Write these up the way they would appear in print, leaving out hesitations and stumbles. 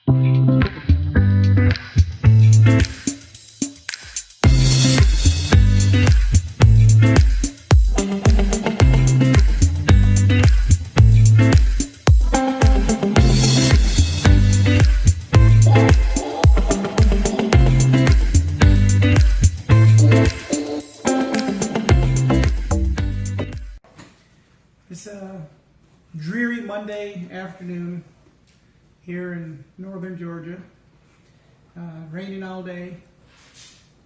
It's a dreary Monday afternoon here in northern Georgia. Raining all day.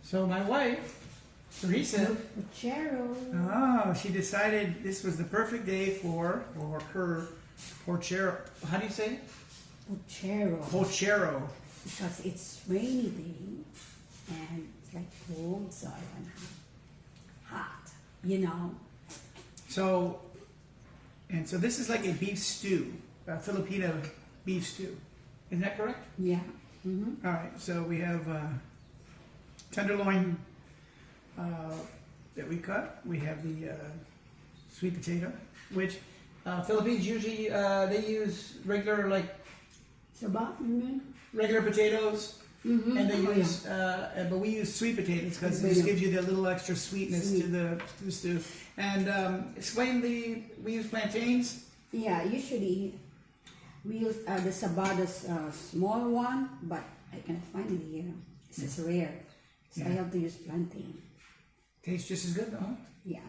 So my wife, Teresa, Pochero. she decided this was the perfect day for her Pochero. How do you say it? Pochero. Pochero. Because it's rainy day and it's like cold soil and hot, you know. So this is like a beef stew, a Filipino beef stew. Isn't that correct? Yeah. Mm-hmm. All right, so we have tenderloin that we cut. We have the sweet potato, which Philippines usually they use regular regular potatoes, and they use but we use sweet potatoes because it just gives you the little extra sweetness to the stew. And explain we use plantains. Yeah, usually we use the sabada's small one, but I can't find it here. It's just rare, so I have to use plantain. Tastes just as good, though. Huh? Yeah.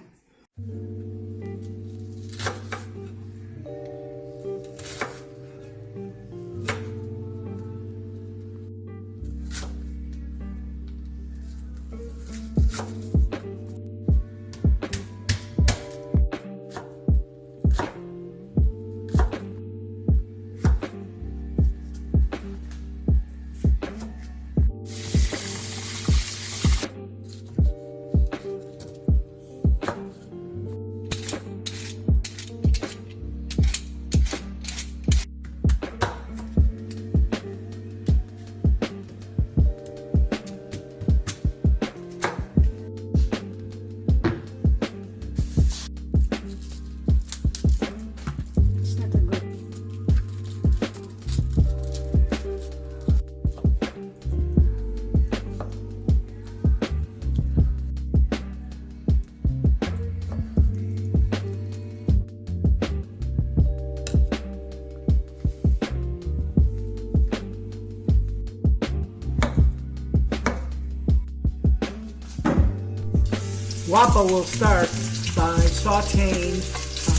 Guapa will start by sauteing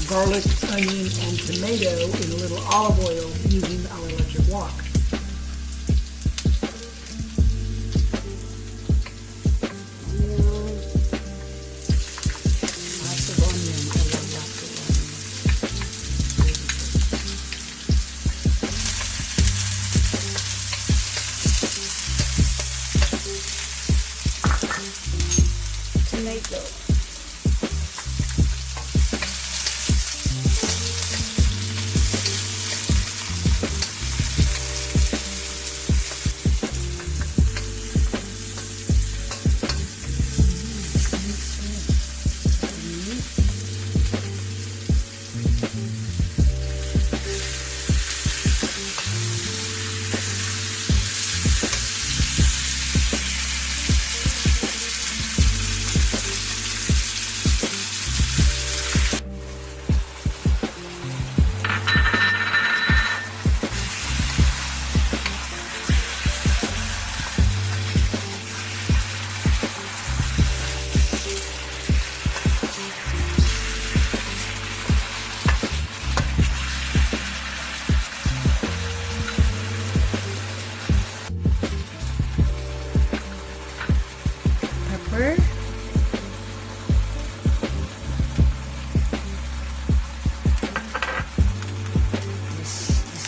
garlic, onion, and tomato in a little olive oil using our electric wok. Lots of onion. I love lots of Tomato. Pepper. This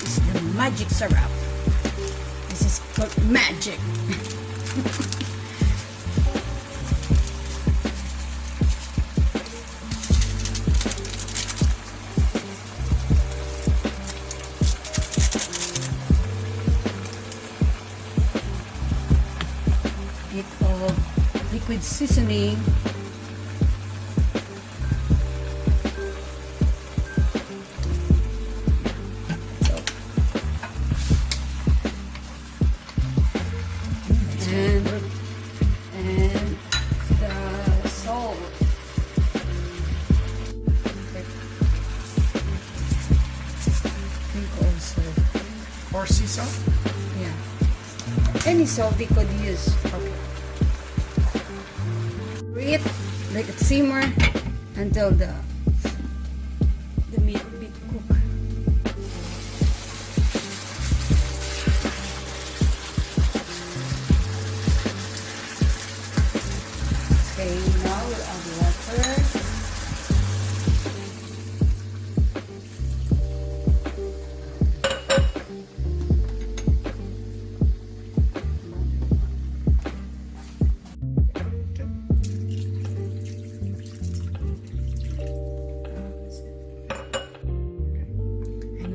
is the magic syrup. This is called magic. Liquid seasoning. more sea salt? Yeah. Any salt we could use. Okay. It let it simmer until the meat be cooked. Okay, now we'll add water.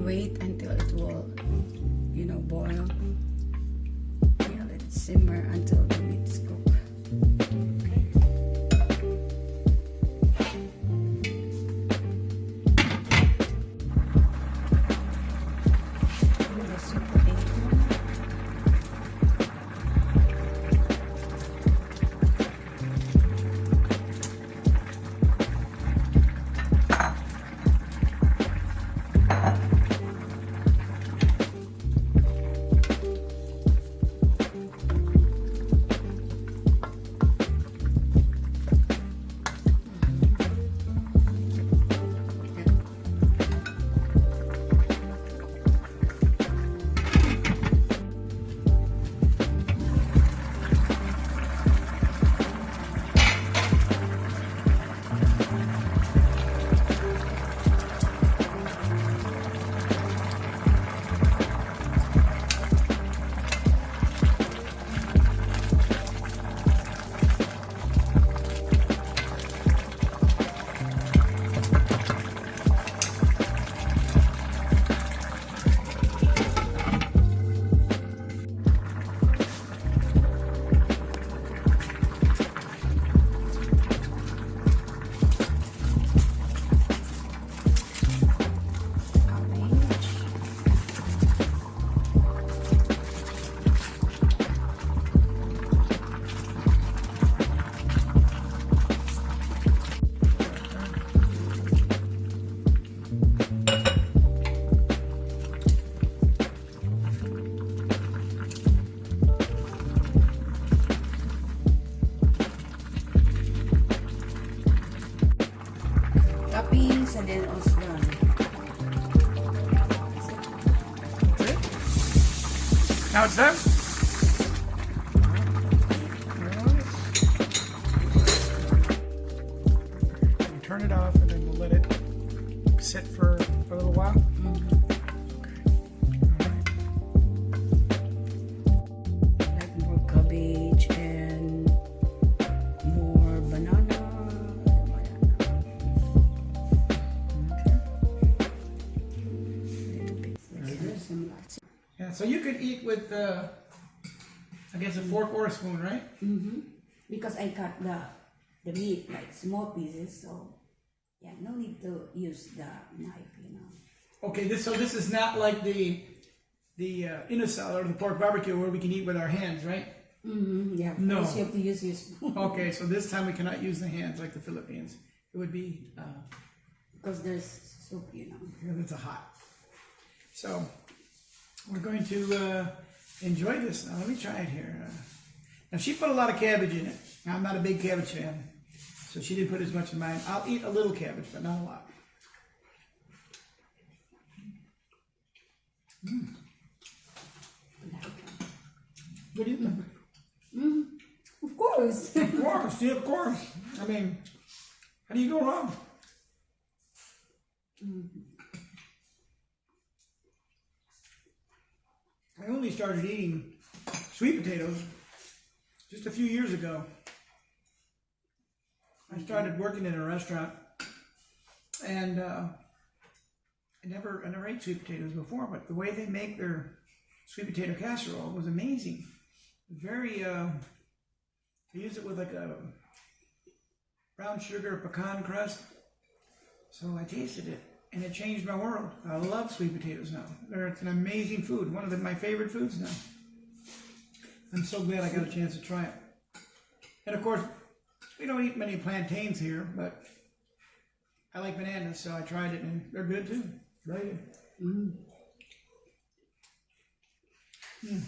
Wait until it will, boil. Yeah, let it simmer until the meat is cooked. The sweet potato. Toppings and then also done. Now it's done? We'll turn it off and then we'll let it sit for a little while. Like more cabbage and more banana. Yeah, so you could eat with, I guess, a fork or a spoon, right? Mm-hmm. Because I cut the meat like small pieces, so yeah, no need to use the knife. Okay, so this is not like the inner salad or the pork barbecue where we can eat with our hands, right? Mm-hmm. Yeah, No. you have to use your spoon. Okay, so this time we cannot use the hands like the Philippines. It would be, Because there's soup, yeah, that's a hot. So we're going to enjoy this now. Let me try it here. Now she put a lot of cabbage in it. I'm not a big cabbage fan, so she didn't put as much in mine. I'll eat a little cabbage, but not a lot. Mm. What do you think? Mm-hmm. Of course. Of course, yeah, of course. I mean, how do you go wrong? Mm-hmm. I only started eating sweet potatoes just a few years ago. I started working in a restaurant, and I never ate sweet potatoes before, but the way they make their sweet potato casserole was amazing. Very, they use it with like a brown sugar pecan crust. So I tasted it, and it changed my world. I love sweet potatoes now. It's an amazing food, one of my favorite foods now. I'm so glad I got a chance to try it. And of course, we don't eat many plantains here, but I like bananas, so I tried it, and they're good too. Right. Mm. Maybe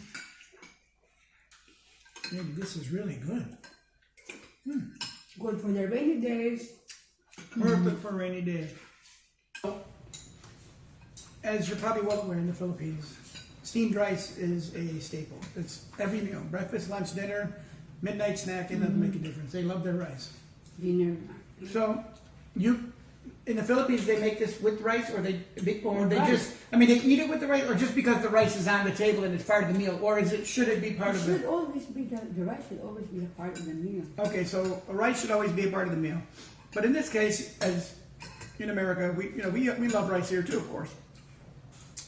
this is really good. Good for the rainy days. Perfect for rainy days. As you're probably well aware, in the Philippines, steamed rice is a staple. It's every meal, breakfast, lunch, dinner, midnight snack. It doesn't make a difference. They love their rice. Dinner. So, in the Philippines, they make this with rice, or they Rice. just, I mean, they eat it with the rice, or just because the rice is on the table and it's part of the meal, or should it be part of Should the? always be the rice should always be a part of the meal. Okay, so a rice should always be a part of the meal, but in this case, as in America, we love rice here too, of course,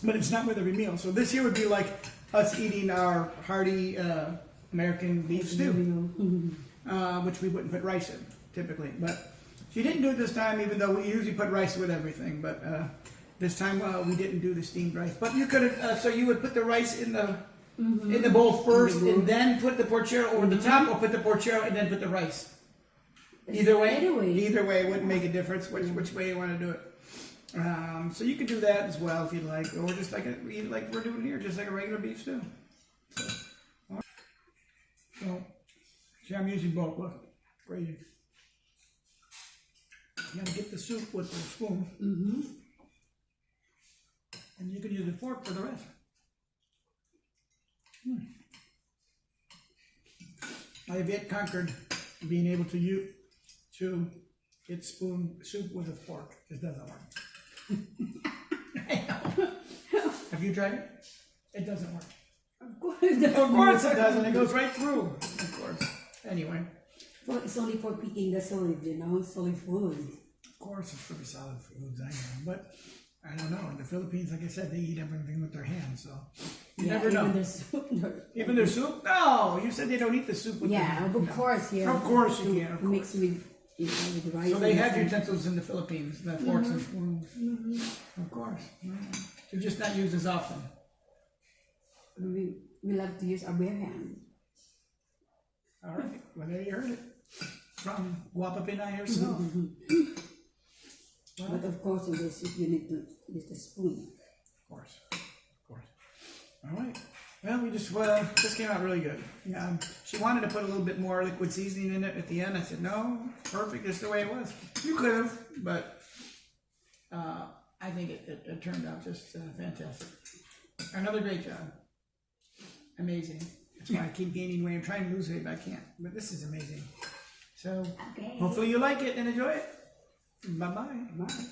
but it's not with every meal. So this here would be like us eating our hearty American beef stew, which we wouldn't put rice in typically, but. She didn't do it this time, even though we usually put rice with everything. But this time we didn't do the steamed rice. But you could have, so you would put the rice in the bowl first, and then put the Pochero over the top, or put the Pochero and then put the rice. Either way, it wouldn't make a difference which way you want to do it. So you could do that as well if you'd like, or just like we're doing here, just like a regular beef stew. So see, I'm using both. Look, crazy. You gotta get the soup with the spoon. And you can use a fork for the rest. I have yet conquered being able to get soup with a fork. It doesn't work. Have you tried it? It doesn't work. Of course it Of course it doesn't. It goes right through. Of course. Anyway. Well, it's only for picking the solid, solid food. Of course, it's for the solid foods, I know. But I don't know. In the Philippines, like I said, they eat everything with their hands, so you never know. Even their soup. Even their soup? No, you said they don't eat the soup with their hands. Of course, yeah. Of course you can. Of course. Mix with, with rice. So they have utensils in the Philippines, the forks and spoons. Of course. They're just not used as often. We love to use our bare hand. All right. Well, there you heard it. From GuapaBello herself. But of course, in this, you need to use the spoon. Of course. All right. Well, we just this came out really good. She wanted to put a little bit more liquid seasoning in it at the end. I said, no, perfect. Just the way it was. You could have, but I think it turned out just fantastic. Another great job. Amazing. That's why I keep gaining weight. I'm trying to lose weight, but I can't. But this is amazing. So hopefully you like it and enjoy it. Bye-bye. Bye.